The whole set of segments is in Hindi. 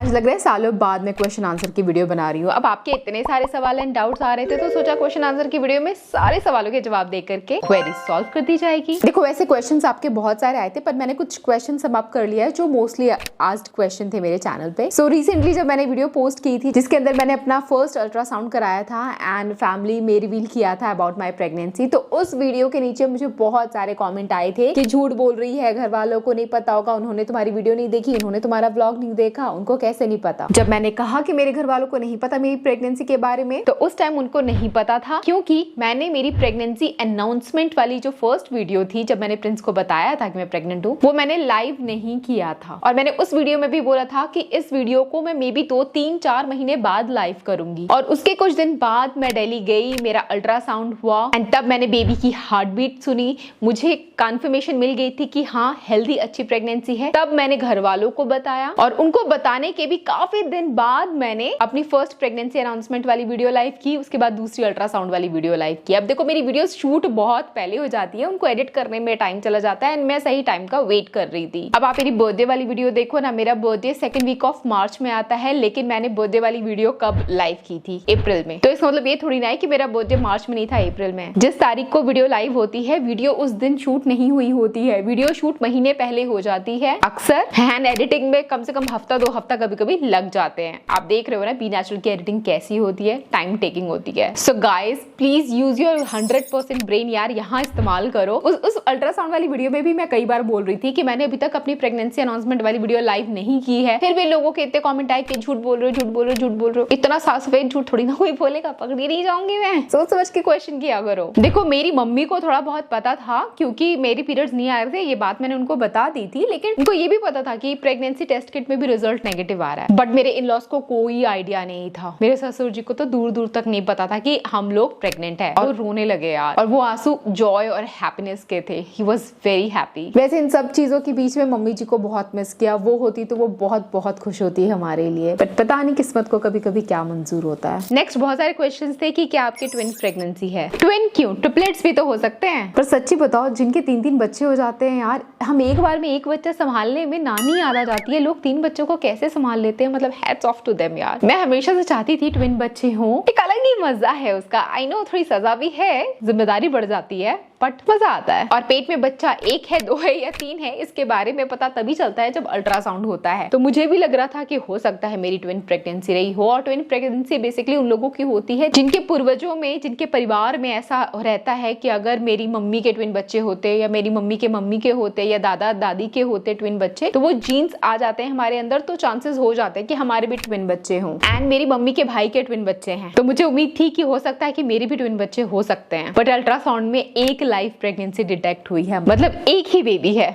आज लग रहा है सालों बाद मैं क्वेश्चन आंसर की वीडियो बना रही हूँ। अब आपके इतने सारे सवाल एंड डाउट्स आ रहे थे तो सोचा क्वेश्चन आंसर की वीडियो में सारे सवालों के जवाब दे करके क्वेरी सॉल्व कर दी जाएगी। देखो वैसे क्वेश्चंस आपके बहुत सारे आए थे पर मैंने कुछ क्वेश्चन समाप्त कर लिया है जो मोस्टली आस्क्ड क्वेश्चन थे मेरे चैनल पे। सो रिसेंटली जब मैंने वीडियो पोस्ट की थी जिसके अंदर मैंने अपना फर्स्ट अल्ट्रासाउंड कराया था एंड फैमिली में रिवील किया था अबाउट माई प्रेगनेंसी, तो उस वीडियो के नीचे मुझे बहुत सारे कॉमेंट आए थे कि झूठ बोल रही है, घर वालों को नहीं पता होगा, उन्होंने तुम्हारी वीडियो नहीं देखी, उन्होंने तुम्हारा व्लॉग नहीं देखा, उनको कैसे नहीं पता। जब मैंने कहा कि मेरे घर वालों को नहीं पता मेरी प्रेगनेंसी के बारे में, तो उस टाइम उनको नहीं पता था क्योंकि मैंने मेरी प्रेगनेंसी अनाउंसमेंट वाली जो फर्स्ट वीडियो थी जब मैंने प्रिंस को बताया था कि मैं प्रेग्नेंट हूँ वो मैंने लाइव नहीं किया था। और मैंने उस वीडियो में भी बोला था कि इस वीडियो को मैं मे बी 2-3-4 महीने बाद लाइव करूंगी। और उसके कुछ दिन बाद मैं दिल्ली गई, मेरा अल्ट्रासाउंड हुआ एंड तब मैंने बेबी की हार्ट बीट सुनी, मुझे कंफर्मेशन मिल गई थी कि हाँ हेल्दी अच्छी प्रेगनेंसी है। तब मैंने घर वालों को बताया और उनको बताने के भी काफी दिन बाद मैंने अपनी फर्स्ट प्रेगनेंसी अनाउंसमेंट वाली वीडियो लाइव की, उसके बाद दूसरी अल्ट्रासाउंड वाली वीडियो लाइव की। अब देखो मेरी वीडियो शूट बहुत पहले हो जाती है, उनको एडिट करने में टाइम चला जाता है एंड मैं सही टाइम का वेट कर रही थी। अब आप मेरी बर्थडे वाली वीडियो देखो ना, मेरा birthday 2nd week of March में आता है, लेकिन मैंने बर्थडे वाली वीडियो कब लाइव की थी? अप्रैल में। तो इसका मतलब ये थोड़ी ना है कि मेरा बर्थडे मार्च में नहीं था, अप्रैल में। जिस तारीख को वीडियो लाइव होती है वीडियो उस दिन शूट नहीं हुई होती है, वीडियो शूट महीने पहले हो जाती है। अक्सर हैंड एडिटिंग में कम से कम हफ्ता 2 हफ्ता कभी कभी लग जाते हैं। आप देख रहे हो ना बी नेचुरल की एडिटिंग कैसी होती है, टाइम टेकिंग होती है। So guys please use your 100% brain यार, यहाँ इस्तेमाल करो। उस अल्ट्रासाउंड वाली वीडियो में भी मैं कई बार बोल रही थी कि मैंने अभी तक अपनी प्रेगनेंसी अनाउंसमेंट वाली वीडियो लाइव नहीं की है, फिर भी लोगों के इतने कमेंट आए कि झूठ बोल रहे हो, झूठ बोल रहे हो, झूठ बोल रहे हो। इतना साफ सफेद झूठ थोड़ी ना कोई बोलेगा, पकड़ी नहीं जाऊंगी मैं। सोच समझ के क्वेश्चन किया करो। देखो मेरी मम्मी को थोड़ा बहुत पता था क्योंकि मेरी पीरियड्स नहीं आ रहे थे, ये बात मैंने उनको बता दी थी, लेकिन उनको ये भी पता था कि प्रेगनेंसी टेस्ट किट में भी रिजल्ट नेगेटिव आ रहा है। बट मेरे इन लॉज को कोई आइडिया नहीं था, मेरे ससुर जी को तो दूर दूर तक नहीं पता था कि हम लोग प्रेग्नेंट है। और रोने लगे यार, और वो आंसू जॉय और हैप्पीनेस के थे। He was very happy. वैसे इन सब चीजों के बीच में मम्मी जी को बहुत मिस किया, वो होती तो वो बहुत बहुत खुश होती है हमारे लिए, बट पता नहीं किस्मत को कभी कभी क्या मंजूर होता है। नेक्स्ट बहुत सारे क्वेश्चंस थे कि क्या आपके ट्विन प्रेगनेंसी है? ट्विन क्यों, ट्रिपलेट्स भी तो हो सकते हैं। पर सच्ची बताओ जिनके 3-3 बच्चे हो जाते हैं यार, हम एक बार में एक बच्चा संभालने में नानी याद आ जाती है, लोग 3 बच्चों को कैसे संभाल लेते हैं, मतलब हैट्स ऑफ टू देम यार। मैं हमेशा से चाहती थी ट्विन बच्चे हों, एक अलग ही मजा है उसका। आई नो थोड़ी सजा भी है, जिम्मेदारी बढ़ जाती है, बट मजा आता है। और पेट में बच्चा 1 है, 2 है या 3 है, इसके बारे में पता तभी चलता है जब अल्ट्रासाउंड होता है। तो मुझे भी लग रहा था कि हो सकता है मेरी ट्विन प्रेगनेंसी रही हो। और ट्विन प्रेगनेंसी बेसिकली उन लोगों की होती है जिनके पूर्वजों में, जिनके परिवार में ऐसा रहता है कि अगर मेरी मम्मी के ट्विन बच्चे होते या मेरी मम्मी के मम्मी के होते या दादा दादी के होते ट्विन बच्चे, तो वो जीन्स आ जाते हैं हमारे अंदर, तो चांसेस हो जाते हैं कि हमारे भी ट्विन बच्चे हों। एंड मेरी मम्मी के भाई के ट्विन बच्चे हैं, तो मुझे उम्मीद थी कि हो सकता है कि मेरे भी ट्विन बच्चे हो सकते हैं। बट अल्ट्रासाउंड में एक लाइव प्रेगनेंसी डिटेक्ट हुई है, मतलब एक ही बेबी है,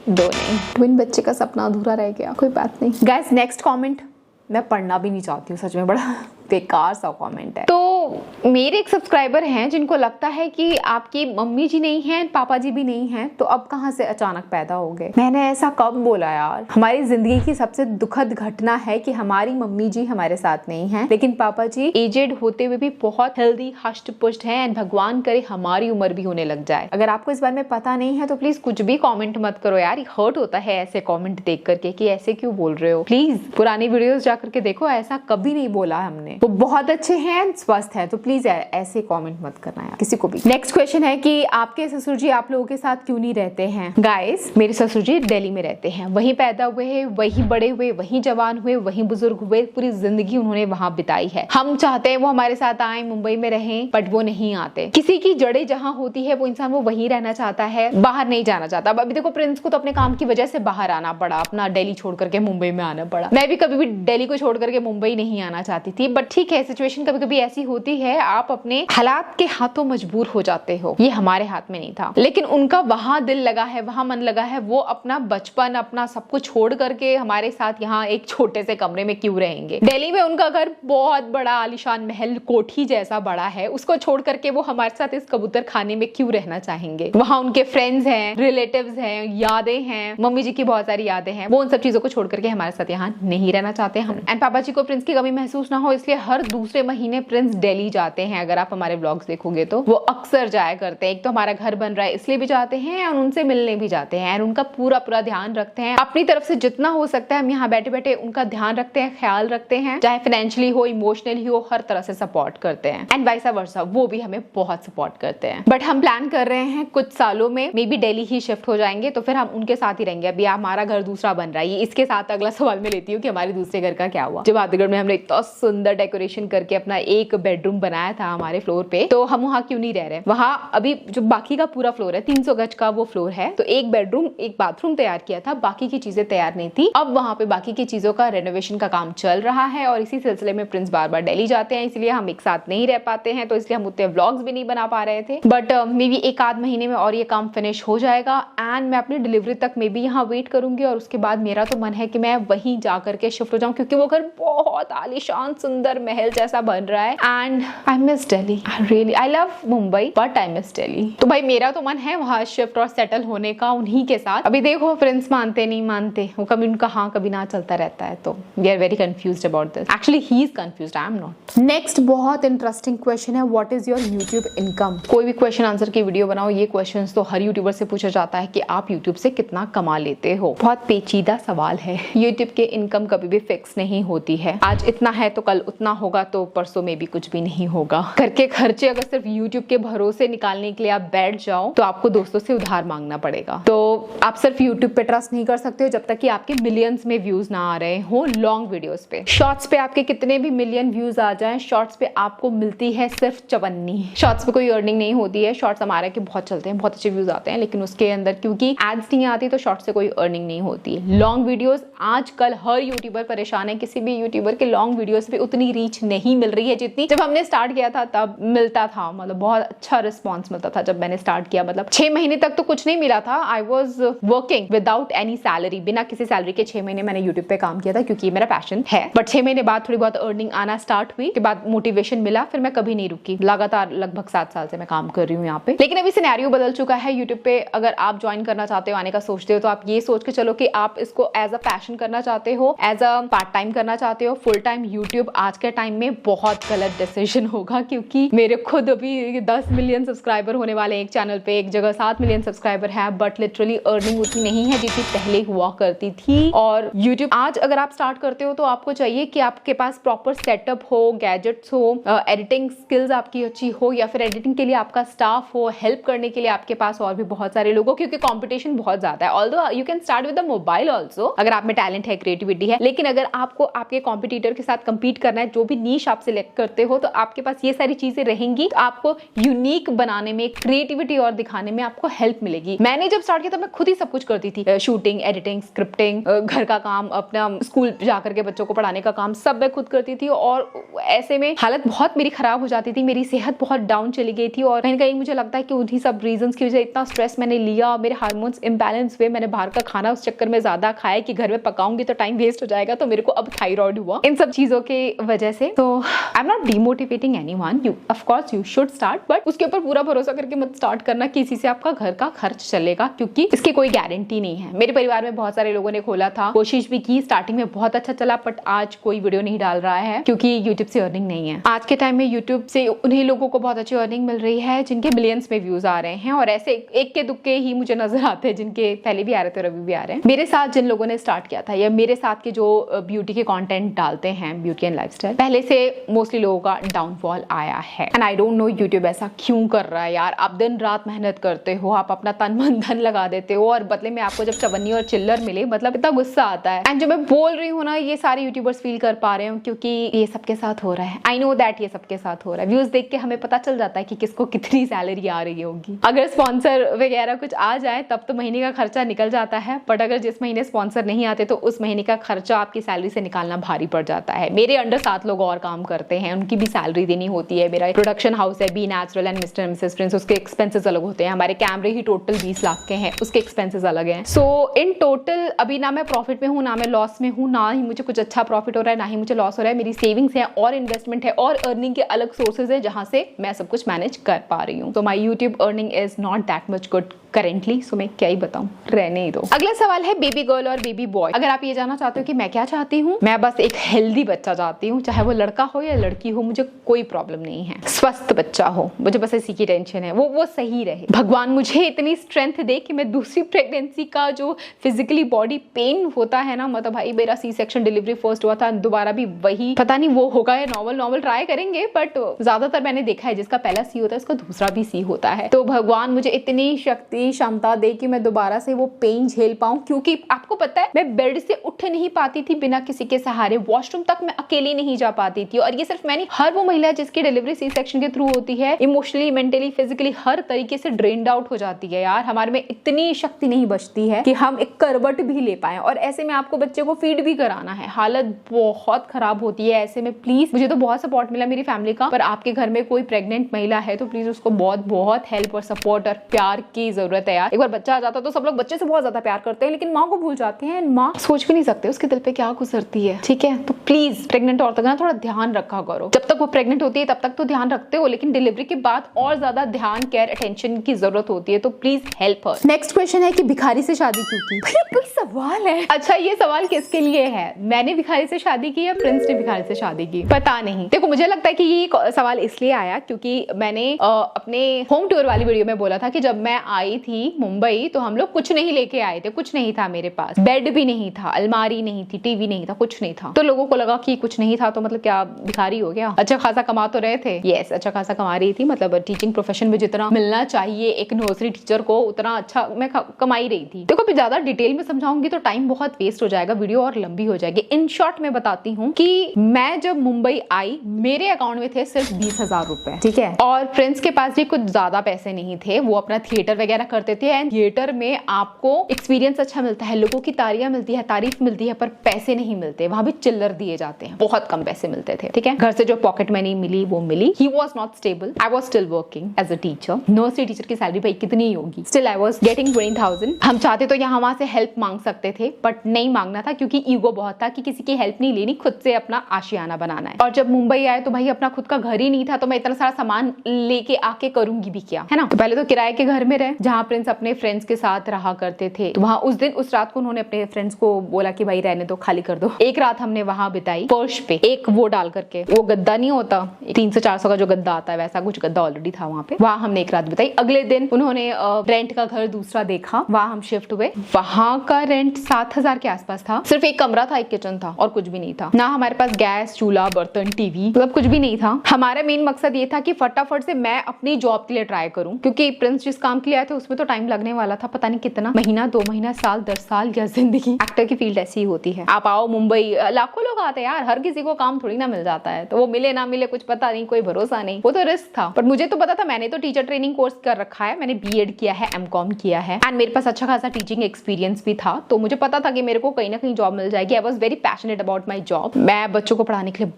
2 नहीं। ट्विन बच्चे का सपना अधूरा रह गया, कोई बात नहीं। गाइस नेक्स्ट कमेंट मैं पढ़ना भी नहीं चाहती हूँ, सच में बड़ा बेकार सा कमेंट है। तो मेरे एक सब्सक्राइबर हैं जिनको लगता है कि आपकी मम्मी जी नहीं हैं, पापा जी भी नहीं हैं, तो अब कहाँ से अचानक पैदा हो गए। मैंने ऐसा कब बोला यार? हमारी जिंदगी की सबसे दुखद घटना है कि हमारी मम्मी जी हमारे साथ नहीं हैं, लेकिन पापा जी एजेड होते हुए भी बहुत हेल्दी हष्ट पुष्ट हैं एंड भगवान करे हमारी उम्र भी होने लग जाए। अगर आपको इस बारे में पता नहीं है तो प्लीज कुछ भी कॉमेंट मत करो यार, हर्ट होता है ऐसे कॉमेंट देख करके कि ऐसे क्यों बोल रहे हो। प्लीज पुरानी वीडियोस जा करके देखो, ऐसा कभी नहीं बोला हमने। वो बहुत अच्छे हैं, स्वस्थ है, तो प्लीज ऐसे कमेंट मत करना यार किसी को भी। नेक्स्ट क्वेश्चन है कि आपके ससुर जी आप लोगों के साथ क्यों नहीं रहते हैं? गाइस मेरे ससुर जी दिल्ली में रहते हैं, वहीं पैदा हुए हैं, वहीं बड़े हुए, वहीं जवान हुए, वहीं बुजुर्ग हुए, पूरी जिंदगी उन्होंने वहां बिताई है। हम चाहते हैं वो हमारे साथ आए, मुंबई में रहें, बट वो नहीं आते। किसी की जड़ें जहां होती है वो इंसान वो वहीं रहना चाहता है, बाहर नहीं जाना चाहता। अब अभी देखो प्रिंस को तो अपने काम की वजह से बाहर आना पड़ा, अपना दिल्ली छोड़ करके मुंबई में आना पड़ा। मैं भी कभी भी दिल्ली को छोड़ करके मुंबई नहीं आना चाहती थी, बट ठीक है सिचुएशन कभी कभी ऐसी होती है, आप अपने हालात के हाथों मजबूर हो जाते हो, ये हमारे हाथ में नहीं था। लेकिन उनका वहां दिल लगा है, वहां मन लगा है, वो अपना बचपन अपना सब कुछ छोड़ करके हमारे साथ यहाँ एक छोटे से कमरे में क्यों रहेंगे? दिल्ली में उनका घर बहुत बड़ा आलीशान महल कोठी जैसा बड़ा है, उसको छोड़ करके वो हमारे साथ इस कबूतर खाने में क्यों रहना चाहेंगे? वहां उनके फ्रेंड्स हैं, रिलेटिव्स हैं, यादें हैं, मम्मी जी की बहुत सारी यादें हैं, वो उन सब चीजों को छोड़ करके हमारे साथ यहाँ नहीं रहना चाहते हम। एंड पापा जी को प्रिंस की कमी महसूस ना हो इसलिए के हर दूसरे महीने प्रिंस दिल्ली जाते हैं। अगर आप हमारे व्लॉग्स देखोगे तो वो अक्सर जाया करते हैं। एक तो हमारा घर बन रहा है इसलिए भी जाते हैं और उनसे मिलने भी जाते हैं और उनका पूरा ध्यान रखते हैं। अपनी तरफ से जितना हो सकता है हम यहाँ बैठे बैठे उनका ध्यान रखते हैं, ख्याल रखते हैं, चाहे फाइनेंशियली हो, इमोशनली हो, हर तरह से सपोर्ट करते हैं। एंड वाइस वर्सा, वो भी हमें बहुत सपोर्ट करते हैं। बट हम प्लान कर रहे हैं कुछ सालों में may be Delhi he shift हो जाएंगे, तो फिर हम उनके साथ ही रहेंगे। अभी हमारा घर दूसरा बन रहा है। इसके साथ अगला सवाल मैं लेती हूँ कि हमारे दूसरे घर का क्या हुआ। जब आदिगढ़ में हमने इतना सुंदर डेकोरेशन करके अपना एक बेडरूम बनाया था हमारे फ्लोर पे, तो हम वहाँ क्यों नहीं रह रहे? वहाँ अभी जो बाकी का पूरा फ्लोर है 300 गज का वो फ्लोर है, तो एक बेडरूम एक बाथरूम तैयार किया था, बाकी की चीजें तैयार नहीं थी। अब वहाँ पे बाकी की चीजों का रेनोवेशन का काम चल रहा है और इसी सिलसिले में प्रिंस बार बार दिल्ली जाते हैं, इसलिए हम एक साथ नहीं रह पाते हैं, तो इसलिए हम उतने व्लॉग्स भी नहीं बना पा रहे थे। बट मे बी एक आध महीने में और ये काम फिनिश हो जाएगा एंड मैं अपनी डिलीवरी तक मे बी यहाँ वेट करूंगी और उसके बाद मेरा तो मन है कि मैं वहीं जा करके शिफ्ट हो जाऊं, क्योंकि वो घर बहुत आलीशान सुंदर महल जैसा बन रहा है। And I miss Delhi, I love Mumbai but I miss Delhi. तो भाई मेरा तो मन है वहां शिफ्ट और सेटल होने का उन्हीं के साथ। अभी देखो प्रिंस मानते नहीं मानते, वो कभी उनका हाँ कभी ना चलता रहता है, तो we are very confused about this. Actually he is confused, I am not. Next बहुत इंटरेस्टिंग क्वेश्चन है, what is your YouTube income? कोई भी क्वेश्चन आंसर की वीडियो बनाओ, ये क्वेश्चन तो हर यूट्यूबर से पूछा जाता है कि आप यूट्यूब से कितना कमा लेते हो। बहुत पेचीदा सवाल है। यूट्यूब के इनकम कभी भी फिक्स नहीं होती है। आज इतना है तो कल उतना होगा, तो परसों में भी कुछ भी नहीं होगा। घर के खर्चे अगर सिर्फ यूट्यूब के भरोसे निकालने के लिए आप बैठ जाओ तो आपको दोस्तों से उधार मांगना पड़ेगा। तो आप सिर्फ यूट्यूब पे ट्रस्ट नहीं कर सकते हो जब तक कि आपके मिलियंस में व्यूज ना आ रहे हो लॉन्ग वीडियोस पे। शॉर्ट्स पे आपके कितने भी मिलियन व्यूज आ जाएं, शॉर्ट्स पे आपको मिलती है सिर्फ 54। शॉर्ट्स पे कोई अर्निंग नहीं होती है। शॉर्ट्स हमारे के बहुत चलते हैं, बहुत अच्छे व्यूज आते हैं, लेकिन उसके अंदर क्योंकि एड्स नहीं आती तो शॉर्ट्स से कोई अर्निंग नहीं होती। लॉन्ग वीडियोस आजकल हर यूट्यूबर परेशान है। किसी भी यूट्यूबर के लॉन्ग वीडियोस पे उतनी रीच नहीं मिल रही है जितनी जब हमने स्टार्ट किया था तब मिलता था। मतलब बहुत अच्छा रिस्पॉन्स मिलता था जब मैंने स्टार्ट किया। मतलब 6 महीने तक तो कुछ नहीं मिला था। I was working without any salary, बिना किसी सैलरी के 6 महीने मैंने यूट्यूब पे काम किया था, क्योंकि मेरा पैशन है। बट 6 महीने बाद थोड़ी बहुत अर्निंग आना स्टार्ट हुई, के बाद मोटिवेशन मिला, फिर मैं कभी नहीं रुकी। लगातार लगभग 7 साल से मैं काम कर रही हूँ यहाँ पे। लेकिन अभी सिनेरियो बदल चुका है यूट्यूब पे। अगर आप ज्वाइन करना चाहते हो, आने का सोचते हो, तो आप ये सोच के चलो कि आप इसको एज अ पैशन करना चाहते हो, एज अ पार्ट टाइम करना चाहते हो। फुल टाइम यूट्यूब आज के टाइम में बहुत गलत डिसीजन होगा, क्योंकि मेरे खुद अभी 10 मिलियन सब्सक्राइबर होने वाले एक चैनल पे, एक जगह 7 मिलियन सब्सक्राइबर है, बट लिटरली अर्निंग उतनी नहीं है जितनी पहले हुआ करती थी। और यूट्यूब आज अगर आप स्टार्ट करते हो तो आपको चाहिए कि आपके पास प्रॉपर सेटअप हो, गैजेट्स हो, एडिटिंग स्किल्स आपकी अच्छी हो, या फिर एडिटिंग के लिए आपका स्टाफ हो, हेल्प करने के लिए आपके पास और भी बहुत सारे लोग हो, क्योंकि कंपटीशन बहुत ज्यादा है। Although you can start with the mobile also, अगर आप में टैलेंट है, क्रिएटिविटी है, लेकिन अगर आपको आपके कॉम्पिटिटर के साथ कंपीट करना है, जो भी नीश आप सिलेक्ट करते हो, तो आपके पास ये सारी चीजें रहेंगी, तो आपको यूनिक बनाने में, क्रिएटिविटी और दिखाने में आपको हेल्प मिलेगी। मैंने जब स्टार्ट किया था मैं खुद ही सब कुछ करती थी, शूटिंग, एडिटिंग, स्क्रिप्टिंग, घर का काम, अपना स्कूल जाकर के बच्चों को पढ़ाने का काम सब मैं खुद करती थी। और ऐसे में हालत बहुत मेरी खराब हो जाती थी, मेरी सेहत बहुत डाउन चली गई थी, और कहीं ना कहीं मुझे लगता है कि उन्हीं सब रीजंस की वजह इतना स्ट्रेस मैंने लिया, मेरे हार्मोन्स इम्बैलेंस हुए, मैंने बाहर का खाना उस चक्कर में ज्यादा खाया कि घर में पकाऊंगी तो टाइम वेस्ट हो जाएगा, तो मेरे को अब थायराइड हुआ इन सब चीजों के वजह से। तो आई am not demotivating anyone, you of course you should start, but उसके ऊपर पूरा भरोसा करके मत स्टार्ट करना कि इसी से आपका घर का खर्च चलेगा, क्योंकि इसकी कोई गारंटी नहीं है। मेरे परिवार में बहुत सारे लोगों ने खोला था, कोशिश भी की, स्टार्टिंग में बहुत अच्छा चला, बट आज कोई वीडियो नहीं डाल रहा है क्योंकि यूट्यूब से अर्निंग नहीं है। आज के टाइम में यूट्यूब से उन्हीं लोगों को बहुत अच्छी अर्निंग मिल रही है जिनके मिलियंस में व्यूज आ रहे हैं, और ऐसे एक के दुक्के ही मुझे नजर आते हैं जिनके पहले भी आ रहे थे और अभी भी आ रहे हैं। मेरे साथ जिन लोगों ने स्टार्ट किया था, या मेरे साथ के जो ब्यूटी के कंटेंट डालते हैं, ब्यूटी एंड लाइफस्टाइल, पहले से मोस्टली लोगों का डाउनफॉल आया है। And I don't know YouTube ऐसा क्यों कर रहा है यार। आप दिन रात मेहनत करते हो, आप अपना तन मन धन लगा देते हो, और बदले में आपको जब चवन्नी और चिल्लर मिले, मतलब इतना गुस्सा आता है। एंड जो मैं बोल रही हूँ ना, ये सारे यूट्यूबर्स फील कर पा रहे हो, क्योंकि ये सबके साथ हो रहा है। आई नो दैट ये सबके साथ हो रहा है। व्यूज देख के हमें पता चल जाता है कि किसको कितनी सैलरी आ रही होगी। अगर स्पॉन्सर वगैरह कुछ आ जाए तब तो महीने का खर्चा निकल जाता है, बट अगर जिस महीने स्पॉन्सर नहीं आते तो उस महीने का खर्चा आपकी सैलरी से निकालना भारी पड़ जाता है। मेरे अंडर 7 लोग और काम करते हैं, उनकी भी सैलरी देनी होती है। मेरा प्रोडक्शन हाउस है be natural and mister missus Prince, उसके एक्सपेंसेस अलग होते हैं। हमारे कैमरे ही टोटल 20 लाख के हैं, उसके एक्सपेंसेस अलग हैं। सो इन टोटल अभी ना मैं प्रॉफिट में हूँ, ना मैं लॉस में हूँ, ना ही मुझे कुछ अच्छा प्रॉफिट हो रहा है, ना ही मुझे लॉस हो रहा है। मेरी सेविंग्स है और इन्वेस्टमेंट है और अर्निंग के अलग सोर्सेज है जहां से मैं सब कुछ मैनेज कर पा रही हूँ। तो my YouTube earning is not that much good currently, so मैं क्या ही बताऊं, रहने ही दो। अगला सवाल है बेबी गर्ल और बेबी बॉय। अगर आप ये जानना चाहते हो कि मैं क्या चाहती हूँ, मैं बस एक हेल्दी बच्चा चाहती हूँ, चाहे वो लड़का हो या लड़की हो, मुझे कोई प्रॉब्लम नहीं है, स्वस्थ बच्चा हो, मुझे बस इसी की टेंशन है, वो सही रहे। भगवान मुझे इतनी स्ट्रेंथ दे कि मैं दूसरी प्रेगनेंसी का जो फिजिकली बॉडी पेन होता है ना, मतलब भाई मेरा सी सेक्शन डिलीवरी फर्स्ट हुआ था, दोबारा भी वही, पता नहीं वो होगा या नॉर्मल ट्राई करेंगे, बट ज्यादातर मैंने देखा है जिसका पहला सी होता है उसका दूसरा भी सी होता है। तो भगवान मुझे इतनी शक्ति क्षमता दे कि मैं दोबारा से वो पेन झेल पाऊं, क्योंकि आपको पता है मैं बेड से उठ नहीं पाती थी बिना किसी के सहारे, वॉशरूम तक मैं अकेली नहीं जा पाती थी। और ये सिर्फ मैंने, हर वो महिला जिसकी डिलीवरी सी सेक्शन के थ्रू होती है, इमोशनली, मेंटली, फिजिकली हर तरीके से ड्रेन्ड आउट हो जाती है यार। हमारे में इतनी शक्ति नहीं बचती है कि हम एक करवट भी ले पाए, और ऐसे में आपको बच्चे को फीड भी कराना है, हालत बहुत खराब होती है ऐसे में। प्लीज, मुझे तो बहुत सपोर्ट मिला मेरी फैमिली का, पर आपके घर में कोई प्रेग्नेंट महिला है तो प्लीज उसको बहुत बहुत हेल्प और सपोर्ट और प्यार की जरूरत है यार। एक बार बच्चा आ जाता तो सब लोग बच्चे से बहुत ज्यादा प्यार करते हैं, लेकिन माँ को भूल जाते हैं। माँ सोच भी नहीं सकते उसके दिल पे क्या गुजरती है, ठीक है। तो प्लीज प्रेग्नेंट औरतों का थोड़ा ध्यान रखा करो। जब तक वो प्रेग्नेंट होती है तब तक तो ध्यान रखते हो, लेकिन डिलीवरी के बाद और ज्यादा ध्यान, केयर, अटेंशन की जरूरत होती है, तो please help her. Next question है कि भिखारी से शादी क्यों की? कोई सवाल है? अच्छा, ये सवाल किसके लिए है? मैंने भिखारी से शादी की या प्रिंस ने भिखारी से शादी की? पता नहीं। देखो, मुझे लगता है कि ये सवाल इसलिए आया क्योंकि मैंने अपने होम टूर वाली वीडियो में बोला था कि जब मैं आई थी मुंबई तो हम लोग कुछ नहीं लेके आए थे, कुछ नहीं था मेरे पास, बेड भी नहीं था, अलमारी नहीं थी, टीवी नहीं था, कुछ नहीं था। तो लोगों को लगा कि कुछ नहीं था तो मतलब क्या भिखारी हो गया? अच्छा खासा कमा तो रहे थे, यस, अच्छा खासा कमा रही थी, मतलब टीचिंग प्रोफेशन में जितना मिलना चाहिए एक नर्सरी टीचर को उतना अच्छा मैं कमाई रही थी। देखो, अभी ज्यादा डिटेल में समझाऊंगी तो टाइम बहुत वेस्ट हो जाएगा, वीडियो और लंबी हो जाएगी। इन शॉर्ट मैं बताती हूँ कि मैं जब मुंबई आई मेरे अकाउंट में थे सिर्फ 20,000 रुपए, ठीक है, और फ्रेंड्स के पास भी कुछ ज्यादा पैसे नहीं थे, वो अपना थिएटर वगैरह करते थे, एंड थिएटर में आपको एक्सपीरियंस अच्छा मिलता है, लोगों की तारियां मिलती है, तारीफ मिलती है, पर पैसे नहीं मिलते, वहां भी चिल्लर दिए जाते हैं, बहुत कम पैसे मिलते थे, ठीक है। घर से जो पॉकेट मनी मिली वो मिली। He was not stable, I was still working as a teacher. Nursery teacher की सैलरी भाई कितनी होगी, स्टिल आई वॉज गेटिंग 20,000। हम चाहते तो यहाँ वहां से हेल्प मांग सकते थे, बट नहीं मांगना था क्योंकि ईगो बहुत था कि किसी की हेल्प नहीं लेनी, खुद से अपना आशियाना बनाना है। और जब मुंबई आए तो भाई अपना खुद का घर ही नहीं था, तो मैं इतना सारा सामान लेके आके करूंगी भी क्या, है ना। तो पहले तो किराए के घर में रहे जहाँ प्रिंस अपने फ्रेंड्स के साथ रहा करते थे। तो वहाँ उस रात को उन्होंने अपने फ्रेंड्स को बोला कि भाई रहने दो, खाली कर दो। एक रात हमने वहां बिताई फर्श पे, एक वो डाल करके, वो गद्दा नहीं होता 300-400 का जो गद्दा आता है, वैसा कुछ गद्दा ऑलरेडी था वहाँ पे, वहाँ हमने एक रात बिताई। अगले दिन उन्होंने रेंट का घर दूसरा देखा, वहाँ हम शिफ्ट हुए। वहाँ का रेंट 7,000 के आसपास था, सिर्फ एक कमरा था, एक किचन था और कुछ भी नहीं था, ना हमारे पास गैस, चूल्हा, बर्तन, टीवी, मतलब कुछ भी नहीं था। हमारा मेन मकसद ये था कि फटाफट से मैं अपनी जॉब के लिए ट्राई करूं, क्योंकि प्रिंस जिस काम के लिए आए थे उसमें तो टाइम लगने वाला था, पता नहीं कितना, महीना, 2 महीना, साल, 10 साल, या जिंदगी। एक्टर की फील्ड ऐसी ही होती है। आप आओ मुंबई, लाखों लोग आते हैं यार, हर किसी को काम थोड़ी ना मिल जाता है, तो वो मिले ना मिले कुछ पता नहीं, कोई भरोसा नहीं, वो तो रिस्क था। पर मुझे तो पता था, मैंने तो टीचर ट्रेनिंग कोर्स कर रखा है, मैंने बीएड किया है, एमकॉम किया है, एंड मेरे पास अच्छा खासा टीचिंग एक्सपीरियंस भी था, तो मुझे पता था कि मेरे को कहीं ना कहीं जॉब मिल जाएगी। I was very passionate about my job. मैं बच्चों को पढ़ाने के लिए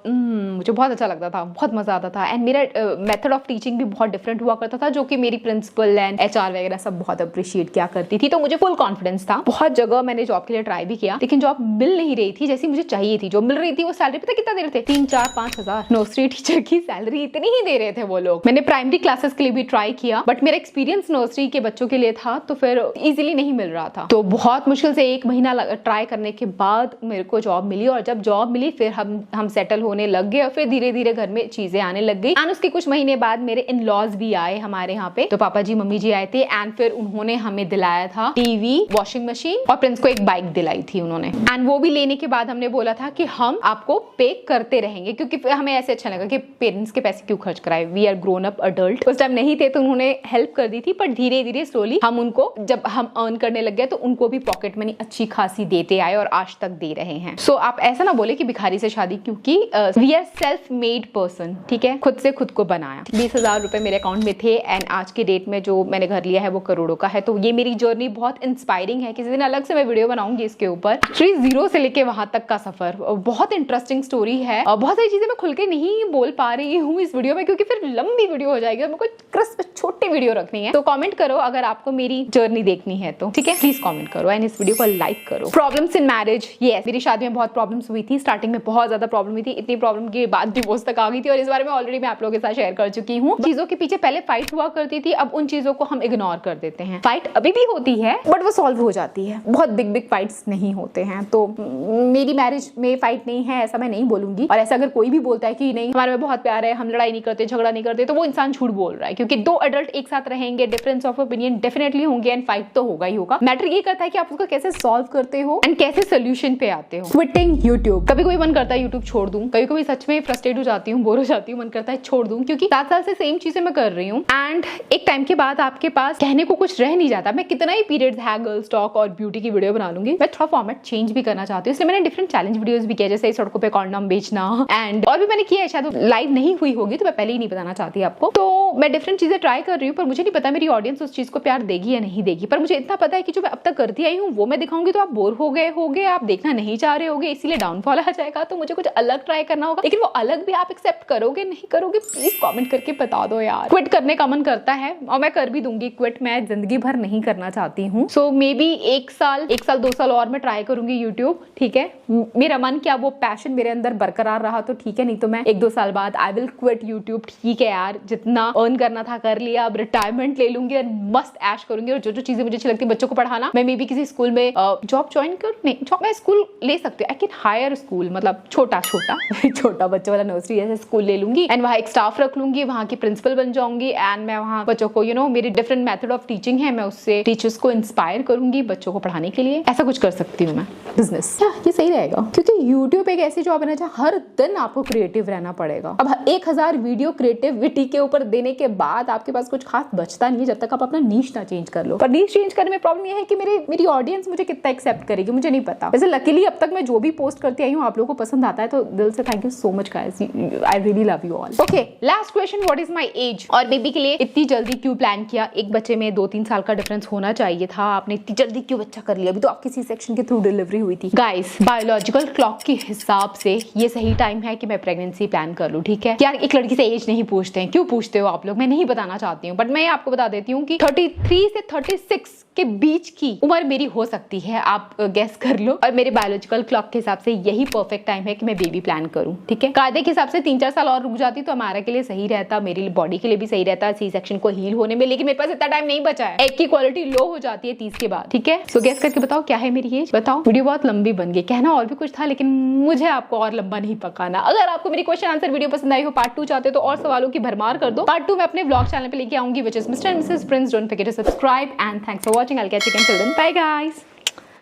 मुझे बहुत अच्छा लगता था, बहुत मजा आता था, एंड मेरा मेथड ऑफ टीचिंग भी बहुत डिफरेंट हुआ करता था, जो कि मेरी प्रिंसिपल एंड एचआर वगैरह सब बहुत अप्रिशिएट किया करती थी। तो मुझे फुल कॉन्फिडेंस था। बहुत जगह मैंने जॉब के लिए ट्राई भी किया, लेकिन जॉब मिल नहीं रही थी जैसी मुझे चाहिए थी। जो मिल रही थी वो सैलरी पता कितना दे रहे थे, 3-4-5 हजार। नर्सरी टीचर की सैलरी इतनी ही दे रहे थे वो लोग। मैंने प्राइमरी क्लासेस के लिए भी ट्राई किया, बट मेरा एक्सपीरियंस नर्सरी के बच्चों के लिए था, तो फिर इजीली नहीं मिल रहा था। तो बहुत मुश्किल से 1 महीना ट्राई करने के बाद मेरे को जॉब मिली, और जब जॉब मिली फिर हम सेटल होने लग गए, और फिर धीरे धीरे घर में चीजें आने लग गई। एंड उसके कुछ महीने बाद मेरे इन लॉज भी आए हमारे यहाँ पे, तो पापा जी मम्मी जी आए थे, एंड फिर उन्होंने हमें दिलाया था टीवी, वॉशिंग मशीन, और प्रिंस को एक बाइक दिलाई थी उन्होंने। एंड वो भी लेने के बाद हमने बोला था कि हम आपको पे करते रहेंगे, क्योंकि हमें ऐसे अच्छा लगा कि पेरेंट्स के पैसे क्यों खर्च कराए, we are grown up adult. उस टाइम नहीं थे तो उन्होंने हेल्प कर दी थी, पर धीरे धीरे स्लोली हम उनको, जब हम अर्न करने लग गए तो उनको भी पॉकेट मनी अच्छी खासी देते आए, और आज तक दे रहे हैं। सो आप ऐसा ना बोले कि भिखारी से शादी, क्योंकि we are self made person, ठीक है, खुद से खुद को बनाया। 20,000 रुपए मेरे अकाउंट में थे, एंड आज के डेट में जो मैंने घर लिया है वो करोड़ों का है। तो ये मेरी जर्नी बहुत इंस्पायरिंग है, किसी दिन अलग से मैं वीडियो बनाऊंगी इसके ऊपर। एक्चुअली 0 से लेके वहां तक का सफर बहुत इंटरेस्टिंग स्टोरी है, और बहुत सारी चीजें मैं खुल के नहीं बोल पा रही हूँ इस वीडियो में, क्योंकि फिर लंबी वीडियो हो जाएगी, मेरे को क्रिस्प छोटी वीडियो रखनी है। तो कमेंट करो अगर आपको मेरी जर्नी देखनी है तो, ठीक है, प्लीज कमेंट करो, एंड इस वीडियो को लाइक करो। प्रॉब्लम्स इन मैरिज, यस, मेरी शादी में बहुत प्रॉब्लम्स हुई थी, स्टार्टिंग में बहुत ज्यादा प्रॉब्लम हुई थी, इतनी प्रॉब्लम के बाद डिवोर्स तक आ गई थी, और इस बारे में ऑलरेडी मैं आप लोगों के साथ शेयर कर चुकी हूँ। चीजों के पीछे पहले फाइट हुआ करती थी, अब उन चीजों को हम इग्नोर कर देते हैं। फाइट अभी भी होती है, बट वो सॉल्व हो जाती है, बहुत बिग फाइट्स नहीं होते हैं। तो मेरी मैरिज में फाइट नहीं है ऐसा ऐसा मैं नहीं बोलूंगी। और ऐसा अगर कोई भी बोलता है कि नहीं हमारे में बहुत प्यार है, हम लड़ाई नहीं करते, झगड़ा नहीं करते, तो वो इंसान झूठ बोल रहा है। क्योंकि दो एडल्ट एक साथ रहेंगे, डिफरेंस ऑफ ओपिनियन डेफिनेटली होंगे एंड फाइट तो होगा ही होगा। मैटर ये करता है कि आप उसको कैसे सॉल्व करते हो एंड कैसे सोल्यूशन पे आते हो। क्विटिंग यूट्यूब, कभी कोई मन करता है यूट्यूब छोड़ दूं, कभी कभी सच में फ्रस्ट्रेट हो जाती हूँ, बोर हो जाती हूँ, मन करता है छोड़ दूं, क्योंकि 7 साल से सेम चीजें मैं कर रही हूँ एंड एक टाइम के बाद आपके पास कहने को कुछ रह नहीं जाता। मैं कितना ही पीरियड्स है गर्ल्स टॉक और ब्यूटी की वीडियो बना लूंगी, मैं थोड़ा फॉर्मेट चेंज भी करना चाहती हूँ। इसलिए मैंने डिफरेंट चैलेंज वीडियोस भी किया, जैसे सड़कों पे कॉन्डम बेचना एंड और भी मैंने किया है। शायद लाइव नहीं हुई होगी तो मैं पहले ही नहीं बताना चाहती आपको। तो मैं डिफरेंट चीजें ट्राई कर रही हूँ, पर मुझे नहीं पता मेरी ऑडियंस उस चीज को प्यार देगी या नहीं देगी। पर मुझे इतना पता है कि जो मैं अब तक करती आई हूँ वो मैं दिखाऊंगी तो आप बोर हो गए, आप देखना नहीं चाह रहे होगे, इसीलिए डाउनफॉल आ जाएगा। तो मुझे कुछ अलग ट्राई करना होगा, लेकिन वो अलग भी आप एक्सेप्ट करोगे नहीं करोगे प्लीज कमेंट करके बता दो यार। क्विट करने का मन करता है और मैं कर भी दूंगी क्विट, मैं जिंदगी भर नहीं करना चाहती हूँ। सो मे बी 1 साल 2 साल और मैं ट्राई करूंगी यूट्यूब, ठीक है। मेरा मन क्या वो पैशन मेरे अंदर बरकरार रहा तो ठीक है, नहीं तो मैं 1-2 साल बाद आई विल क्विट यूट्यूब। ठीक है यार, जितना अर्न करना था कर लिया, अब रिटायरमेंट ले लूंगी और मस्त ऐश करूंगी। और जो जो चीजें मुझे अच्छी लगती है, बच्चों को पढ़ाना, मैं मे बी किसी स्कूल में जॉब ज्वाइन कर, नहीं जॉब मैं स्कूल ले सकती हूँ, आई कैन हायर स्कूल, मतलब छोटा बच्चों वाला नर्सरी जैसे स्कूल ले लूंगी एंड वहाँ एक स्टाफ रख लूंगी, वहाँ की प्रिंसिपल बन जाऊंगी एंड मैं वहाँ बच्चों को मेरी डिफरेंट मेथड ऑफ टीचिंग है, मैं उससे टीचर्स को इंस्पायर करूंगी बच्चों को पढ़ाने के लिए। ऐसा कुछ कर सकती हूँ मैं बिजनेस। क्या ये सही रहेगा? क्योंकि यूट्यूब एक ऐसी जॉब है ना जहाँ हर दिन आपको क्रिएटिव रहना पड़ेगा। अब 1000 वीडियो क्रिएटिविटी के ऊपर देने के बाद आपके पास कुछ खास बचता नहीं है जब तक आप अपना नीश ना चेंज कर लो। पर नीश चेंज करने में प्रॉब्लम ये है कि मेरी ऑडियंस मुझे कितना एक्सेप्ट करेगी मुझे नहीं पता। वैसे लकीली अब तक मैं जो भी पोस्ट करती आई हूँ आप लोगों को पसंद आता है, तो दिल से thank you so much guys, I really love you all. Okay, last question, what is my age? और बेबी के लिए इतनी जल्दी क्यों प्लान किया? एक बच्चे में 2-3 साल का डिफरेंस होना चाहिए था, आपने इतनी जल्दी क्यों बच्चा कर लिया? अभी तो आपकी सी सेक्शन के थ्रू डिलीवरी हुई थी। गाइस, बायोलॉजिकल क्लॉक के हिसाब से ये सही टाइम है कि मैं प्रेगनेंसी प्लान कर लूं, ठीक है। यार एक लड़की से एज नहीं पूछते हैं, क्यों पूछते हो आप लोग? मैं नहीं बताना चाहती हूँ, बट मैं आपको बता देती हूँ कि 33 से 36 के बीच की उम्र मेरी हो सकती है, आप गेस कर लो। और मेरे बायोलॉजिकल क्लॉक के हिसाब से यही परफेक्ट टाइम है कि मैं बेबी प्लान करूं, ठीक है। कायदे के हिसाब से 3-4 साल और रुक जाती तो हमारे के लिए सही रहता, मेरी बॉडी के लिए भी सही रहता, सी सेक्शन को हील होने में, लेकिन मेरे पास इतना टाइम नहीं बचा है। एग की क्वालिटी लो हो जाती है 30 के बाद, ठीक है। सो गेस करके बताओ क्या है मेरी एज, बताओ। वीडियो बहुत लंबी बन गई, कहना और भी कुछ था लेकिन मुझे आपको और लंबा नहीं पकाना। अगर आपको मेरी क्वेश्चन आंसर वीडियो पसंद आई हो, पार्ट 2 चाहते हो तो और सवालों की भरमार कर दो। पार्ट 2 मैं अपने व्लॉग चैनल पे लेके आऊंगी, which is mister and missus Prince. Don't forget to subscribe and thanks for watching. I will catch you again till then, bye guys.